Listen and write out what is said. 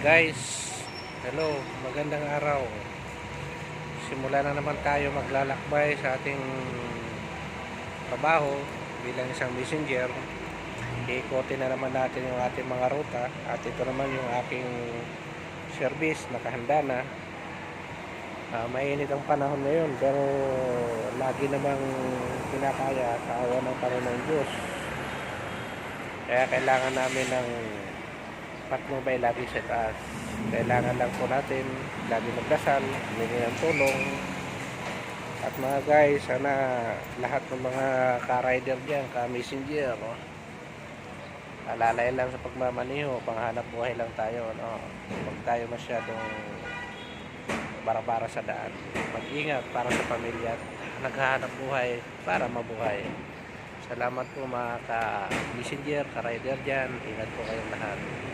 Guys, hello, magandang araw. Simula na naman tayo maglalakbay sa ating trabaho bilang isang messenger. Iikotin na naman natin yung ating mga ruta. At ito naman yung aking service, nakahanda na. Mainit ang panahon ngayon, pero lagi namang kinakaya sa awa ng Panginoong Diyos. Kaya kailangan namin ng patnubay lagi sa taas. Kailangan lang po natin lagi magdasal, humingi ng tulong. At mga guys, sana lahat ng mga ka-rider dyan, ka-messenger, no? Alalay lang sa pagmamaniho, panghanap buhay lang tayo, no? Huwag tayo masyadong bara-bara sa daan. Mag-ingat para sa pamilya at naghahanap buhay para mabuhay. Salamat po mga ka-messenger, ka-rider dyan. Ingat po kayong lahat.